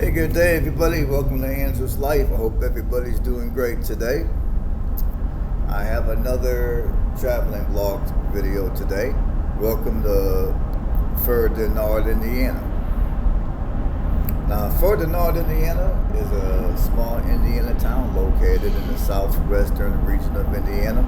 Hey, good day, everybody. Welcome to Andrew's Life. I hope everybody's doing great today. I have another traveling vlog video today. Welcome to Ferdinand, Indiana. Now, Ferdinand, Indiana is a small Indiana town located in the southwestern region of Indiana.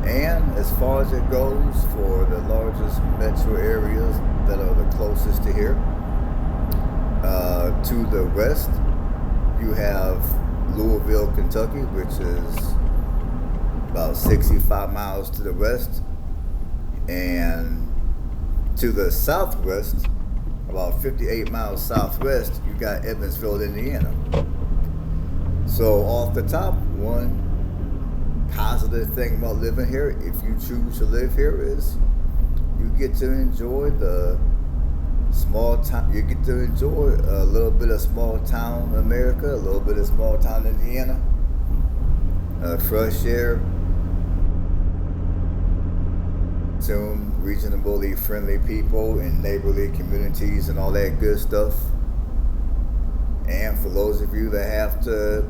And as far as it goes, for the largest metro areas that are the closest to here, to the west, you have Louisville, Kentucky, which is about 65 miles to the west. And to the southwest, about 58 miles southwest, you got Evansville, Indiana. So off the top, one positive thing about living here, if you choose to live here, is you get to enjoy the small town. You get to enjoy a little bit of small town America, a little bit of small town Indiana, fresh air, some reasonably friendly people in neighborly communities and all that good stuff. And for those of you that have to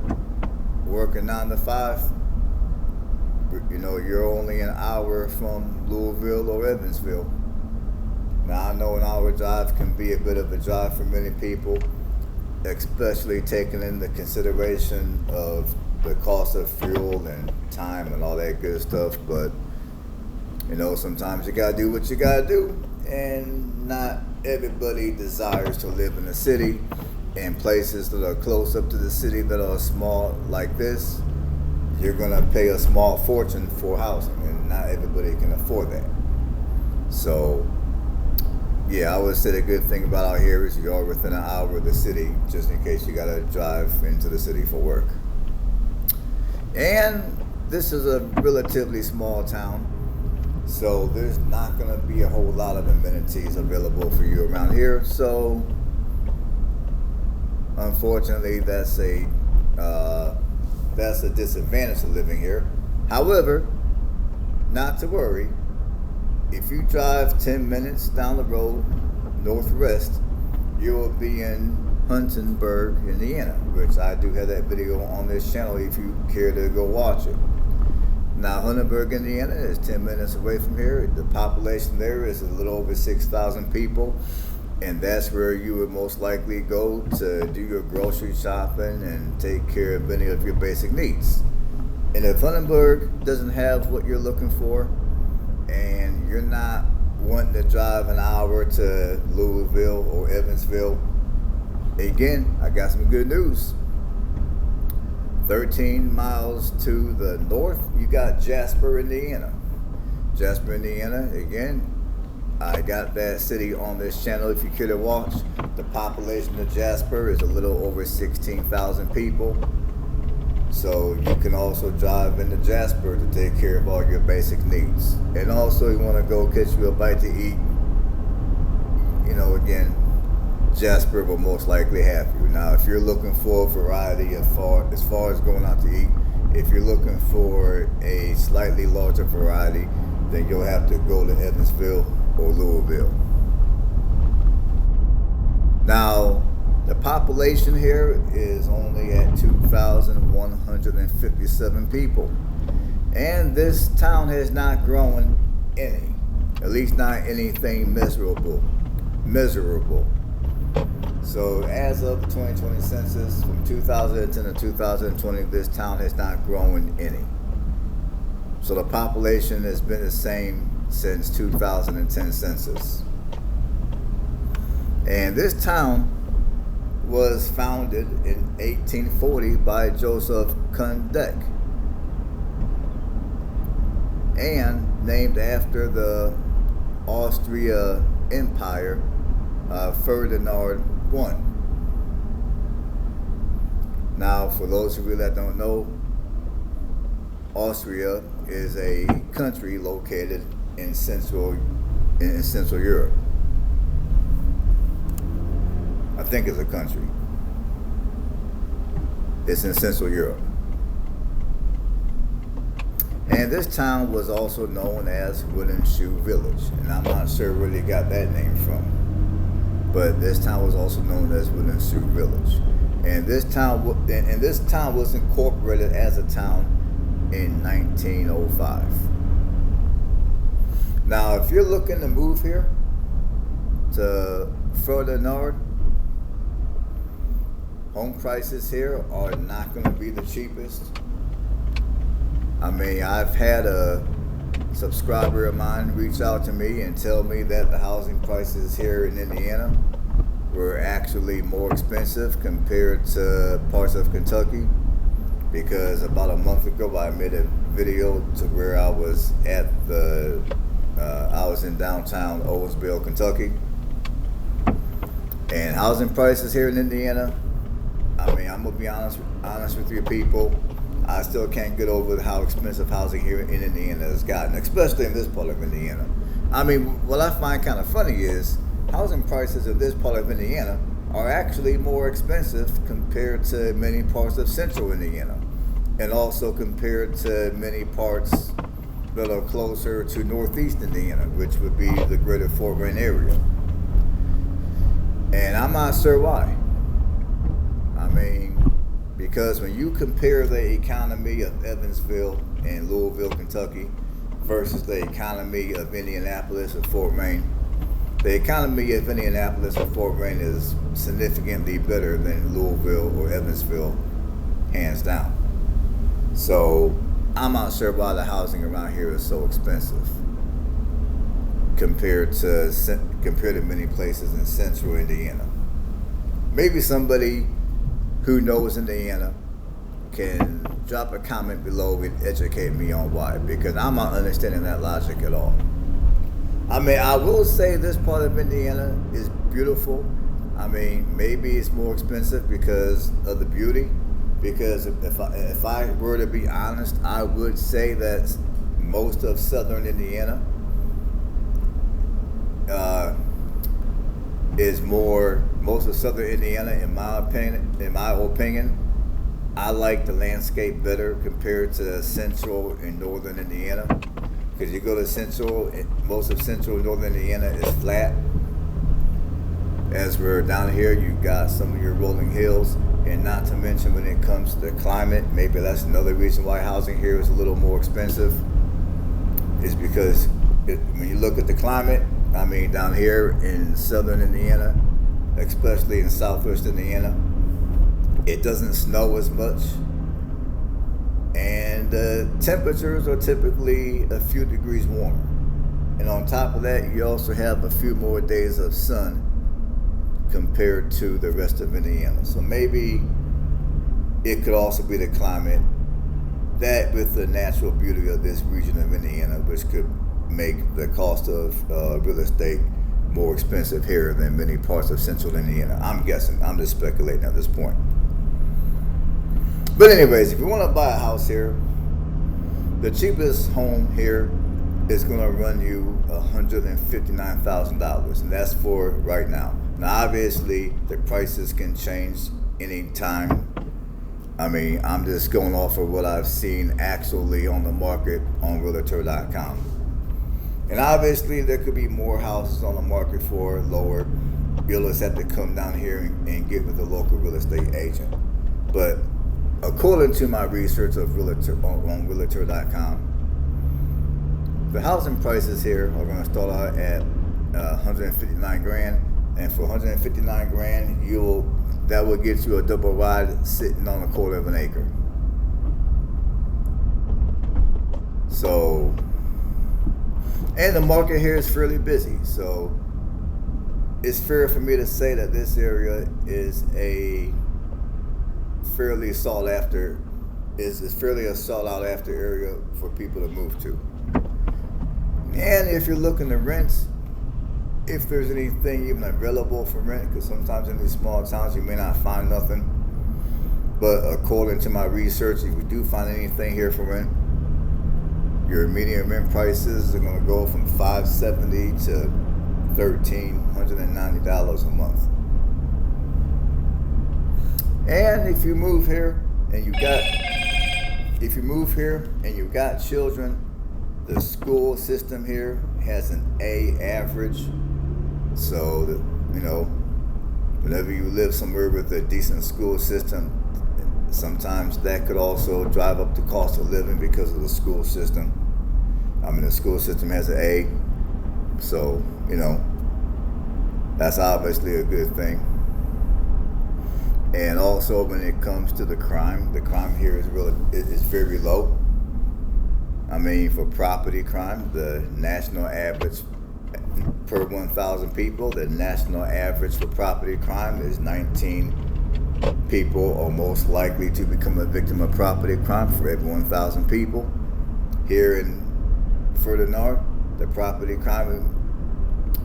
work a 9 to 5, you know, you're only an hour from Louisville or Evansville. Now, I know an hour drive can be a bit of a drive for many people, especially taking into consideration of the cost of fuel and time and all that good stuff. But, you know, sometimes you gotta do what you gotta do, and not everybody desires to live in a city, and places that are close up to the city that are small like this. You're gonna pay a small fortune for housing, and not everybody can afford that. So, yeah, I would say the good thing about out here is you are within an hour of the city, just in case you gotta drive into the city for work. And this is a relatively small town, so there's not gonna be a whole lot of amenities available for you around here. So, unfortunately, that's a disadvantage of living here. However, not to worry. If you drive 10 minutes down the road northwest, you will be in Huntingburg, Indiana, which I do have that video on this channel if you care to go watch it. Now, Huntingburg, Indiana is 10 minutes away from here. The population there is a little over 6,000 people. And that's where you would most likely go to do your grocery shopping and take care of any of your basic needs. And if Huntingburg doesn't have what you're looking for, and you're not wanting to drive an hour to Louisville or Evansville, again, I got some good news. 13 miles to the north, you got Jasper, Indiana. Jasper, Indiana, again, I got that city on this channel if you care to watch. The population of Jasper is a little over 16,000 people. So you can also drive into Jasper to take care of all your basic needs. And also you want to go catch you a bite to eat. You know, again, Jasper will most likely have you. Now, if you're looking for a variety as far as going out to eat, if you're looking for a slightly larger variety, then you'll have to go to Evansville or Louisville. Now, the population here is only at 2,157 people. And this town has not grown any. At least not anything miserable. So as of the 2020 census, from 2010 to 2020, this town has not grown any. So the population has been the same since 2010 census. And this town was founded in 1840 by Joseph Kundek and named after the Austria Empire, Ferdinand I. Now, for those of you that don't know, Austria is a country located in Central Europe. I think it's a country. It's in Central Europe. And this town was also known as Wooden Shoe Village, and I'm not sure where they got that name from. but this town was also known as Woodland Sioux Village. And this town was incorporated as a town in 1905. Now, if you're looking to move here to further north, home prices here are not going to be the cheapest. I mean, I've had a subscriber of mine reach out to me and tell me that the housing prices here in Indiana were actually more expensive compared to parts of Kentucky, because about a month ago I made a video to where I was at I was in downtown Louisville, Kentucky, and housing prices here in Indiana, I mean, I'm gonna be honest with you people, I still can't get over how expensive housing here in Indiana has gotten, especially in this part of Indiana. I mean, what I find kind of funny is housing prices in this part of Indiana are actually more expensive compared to many parts of central Indiana, and also compared to many parts that are closer to northeast Indiana, which would be the greater Fort Wayne area. And I'm not sure why. I mean, because when you compare the economy of Evansville and Louisville, Kentucky, versus the economy of Indianapolis and Fort Wayne, the economy of Indianapolis and Fort Wayne is significantly better than Louisville or Evansville, hands down. So I'm not sure why the housing around here is so expensive compared to many places in central Indiana. Maybe somebody who knows Indiana can drop a comment below and educate me on why, because I'm not understanding that logic at all. I mean, I will say this part of Indiana is beautiful. I mean, maybe it's more expensive because of the beauty. Because if I were to be honest, I would say that most of southern Indiana most of southern Indiana, in my opinion, I like the landscape better compared to central and northern Indiana. Because you go to most of central and northern Indiana is flat. As we're down here, you got some of your rolling hills. And not to mention, when it comes to the climate, maybe that's another reason why housing here is a little more expensive, is because when you look at the climate, I mean, down here in southern Indiana, especially in southwest Indiana, it doesn't snow as much, and the temperatures are typically a few degrees warmer. And on top of that, you also have a few more days of sun compared to the rest of Indiana. So maybe it could also be the climate, that with the natural beauty of this region of Indiana, which could make the cost of real estate more expensive here than many parts of central Indiana. I'm guessing. I'm just speculating at this point. But anyways, if you want to buy a house here, the cheapest home here is going to run you $159,000, and that's for right now. Now, obviously, the prices can change anytime. I mean, I'm just going off of what I've seen actually on the market on Realtor.com. And obviously, there could be more houses on the market for lower. You'll just have to come down here and get with a local real estate agent. But according to my research of on Realtor.com, the housing prices here are going to start out at $159,000. And for $159,000, that will get you a double wide sitting on a quarter of an acre. So, and the market here is fairly busy. So, it's fair for me to say that this area is a fairly sought after area for people to move to. And if you're looking to rent, if there's anything even available for rent, because sometimes in these small towns you may not find nothing. But according to my research, if you do find anything here for rent, your median rent prices are going to go from $570 to $1,390 a month. And if you move here and you got children, the school system here has an A average, So, whenever you live somewhere with a decent school system, sometimes that could also drive up the cost of living because of the school system. The school system has an A, so, that's obviously a good thing. And also, when it comes to the crime here is very low. For property crime, the national average per 1,000 people, the national average for property crime is 19 people are most likely to become a victim of property crime for every 1,000 people. Here in Ferdinand, the property crime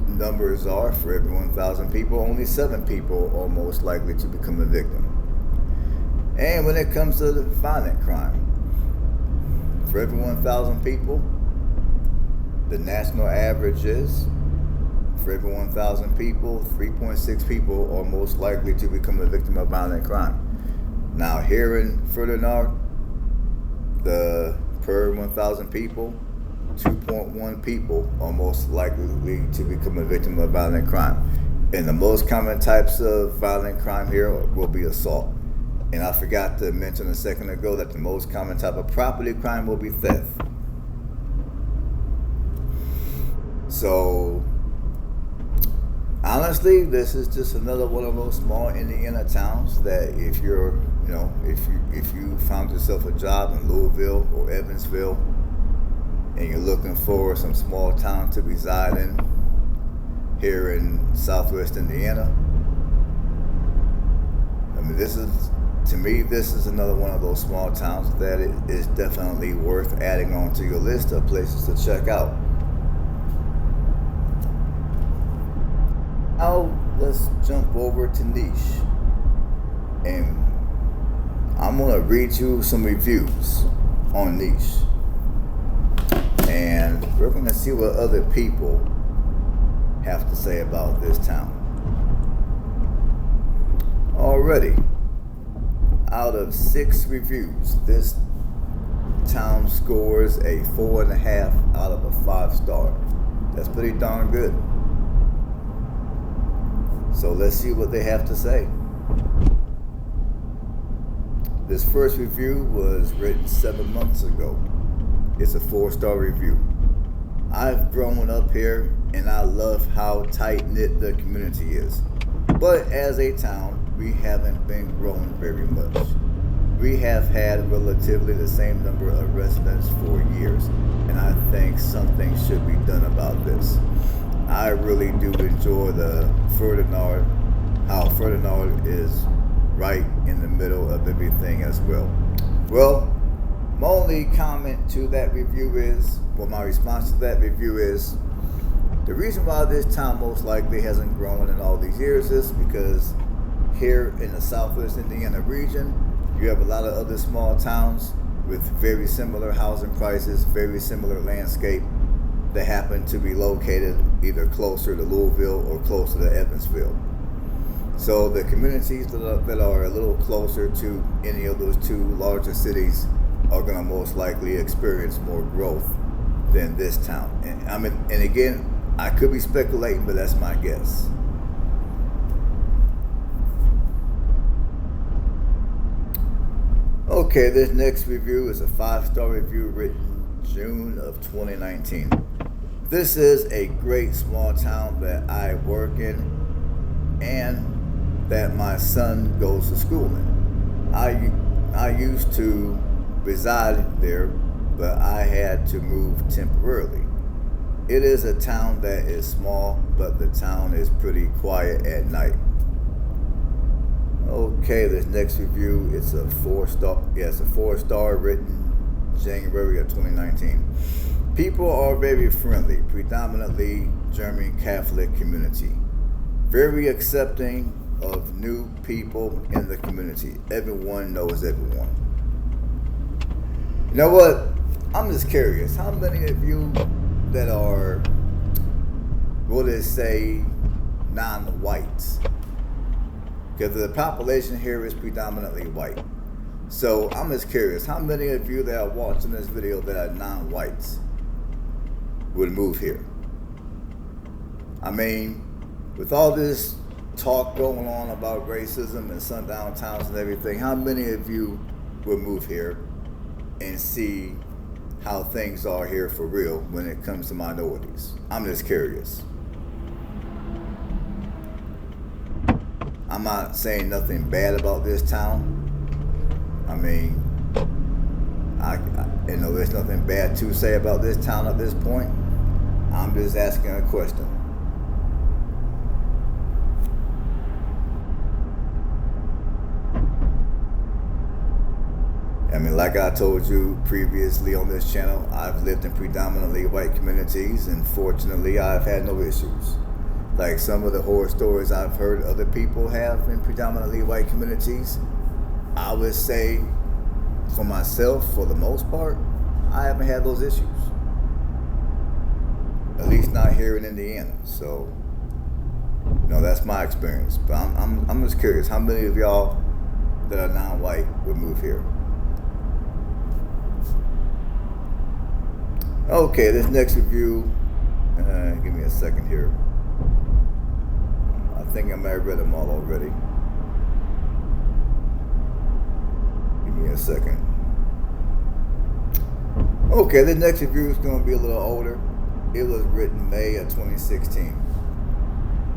numbers are, for every 1,000 people, only 7 people are most likely to become a victim. And when it comes to violent crime, for every 1,000 people, the national average is, for every 1,000 people, 3.6 people are most likely to become a victim of violent crime. Now, here in Ferdinand, per 1,000 people, 2.1 people are most likely to become a victim of violent crime. And the most common types of violent crime here will be assault. And I forgot to mention a second ago that the most common type of property crime will be theft. So, honestly, this is just another one of those small Indiana towns that if you found yourself a job in Louisville or Evansville, and you're looking for some small town to reside in here in Southwest Indiana, this is another one of those small towns that it is definitely worth adding on to your list of places to check out. Now let's jump over to Niche, and I'm gonna read you some reviews on Niche. And we're going to see what other people have to say about this town. Already, out of 6 reviews, this town scores a 4.5 out of a 5-star. That's pretty darn good. So let's see what they have to say. This first review was written 7 months ago. It's a 4-star review. I've grown up here and I love how tight-knit the community is. But as a town, we haven't been growing very much. We have had relatively the same number of residents for years, and I think something should be done about this. I really do enjoy how Ferdinand is right in the middle of everything as well. Well, my only comment to that review is, my response to that review is, the reason why this town most likely hasn't grown in all these years is because here in the Southwest Indiana region, you have a lot of other small towns with very similar housing prices, very similar landscape that happen to be located either closer to Louisville or closer to Evansville. So the communities that are a little closer to any of those 2 larger cities are going to most likely experience more growth than this town. And again, I could be speculating, but that's my guess. Okay, this next review is a 5-star review written June of 2019. This is a great small town that I work in and that my son goes to school in. I used to reside there, but I had to move temporarily. It is a town that is small, but the town is pretty quiet at night. Okay, this next review, it's a 4-star. Yeah, it's a 4-star written January of 2019. People are very friendly, predominantly German Catholic community. Very accepting of new people in the community. Everyone knows everyone. You know what? I'm just curious. How many of you that are, what they say, non-whites? Because the population here is predominantly white. So I'm just curious. How many of you that are watching this video that are non-whites would move here? With all this talk going on about racism and sundown towns and everything, how many of you would move here and see how things are here for real when it comes to minorities? I'm just curious. I'm not saying nothing bad about this town. I mean, I there's nothing bad to say about this town at this point. I'm just asking a question. I mean, like I told you previously on this channel, I've lived in predominantly white communities, and fortunately I've had no issues. Like some of the horror stories I've heard other people have in predominantly white communities, I would say for myself, for the most part, I haven't had those issues. At least not here in Indiana. So, that's my experience. But I'm just curious, how many of y'all that are non-white would move here? Okay, this next review, give me a second here. I think I might have read them all already. Give me a second. Okay, the next review is going to be a little older. It was written May of 2016.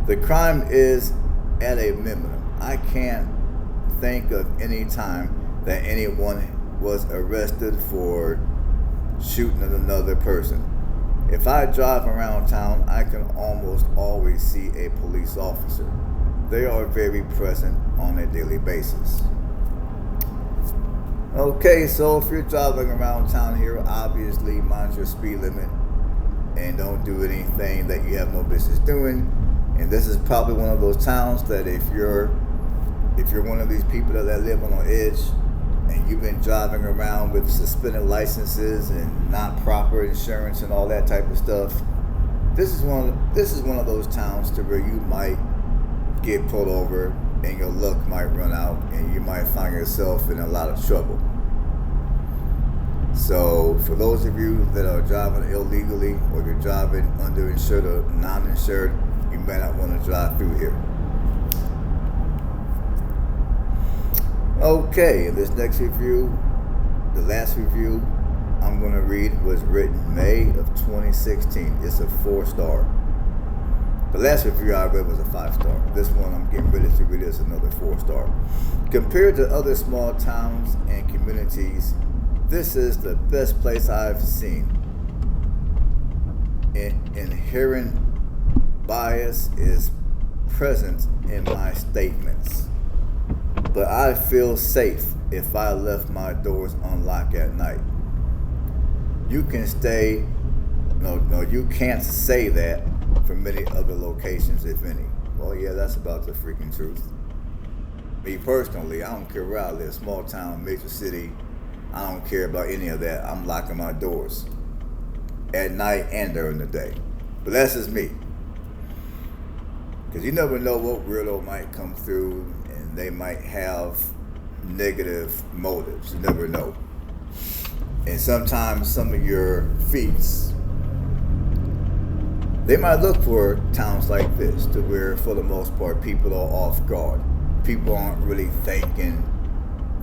The crime is at a minimum. I can't think of any time that anyone was arrested for shooting at another person. If I drive around town, I can almost always see a police officer. They are very present on a daily basis. Okay, so if you're driving around town here, obviously mind your speed limit and don't do anything that you have no business doing. And this is probably one of those towns that if you're one of these people that live on the edge, and you've been driving around with suspended licenses and not proper insurance and all that type of stuff, this is one of those towns to where you might get pulled over and your luck might run out and you might find yourself in a lot of trouble. So for those of you that are driving illegally, or you're driving underinsured or non-insured, you may not want to drive through here. Okay, this next review, the last review I'm going to read was written May of 2016. It's a 4-star. The last review I read was a 5-star. This one I'm getting ready to read is another 4-star. Compared to other small towns and communities, this is the best place I've seen. Inherent bias is present in my statements, but I feel safe if I left my doors unlocked at night. You can stay, no, you can't say that for many other locations, if any. Well, yeah, that's about the freaking truth. Me personally, I don't care where I live, small town, major city, I don't care about any of that. I'm locking my doors at night and during the day. But that's just me. Because you never know what weirdo might come through and they might have negative motives. You never know. And sometimes some of your feats, they might look for towns like this to where for the most part people are off guard. People aren't really thinking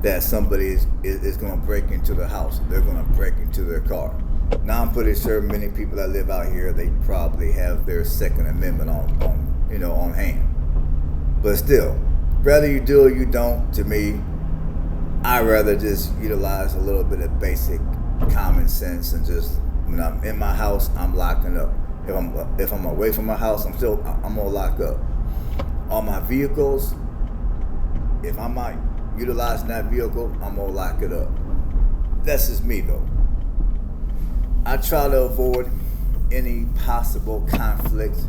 that somebody is going to break into the house. They're going to break into their car. Now I'm pretty sure many people that live out here, they probably have their Second Amendment on hand. But still, whether you do or you don't, to me, I'd rather just utilize a little bit of basic common sense and just, when I'm in my house, I'm locking up. If I'm away from my house, I'm gonna lock up. On my vehicles, if I'm not utilizing that vehicle, I'm gonna lock it up. That's just me though. I try to avoid any possible conflict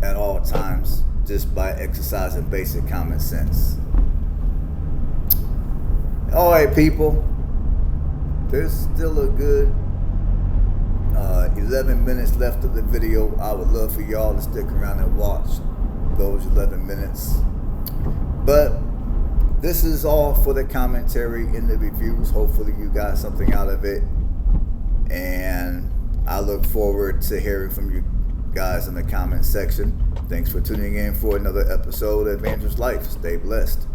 at all times just by exercising basic common sense. All right, people. There's still a good 11 minutes left of the video. I would love for y'all to stick around and watch those 11 minutes. But this is all for the commentary in the reviews. Hopefully you got something out of it. And I look forward to hearing from guys in the comment section. Thanks for tuning in for another episode of Evangelist Life. Stay blessed.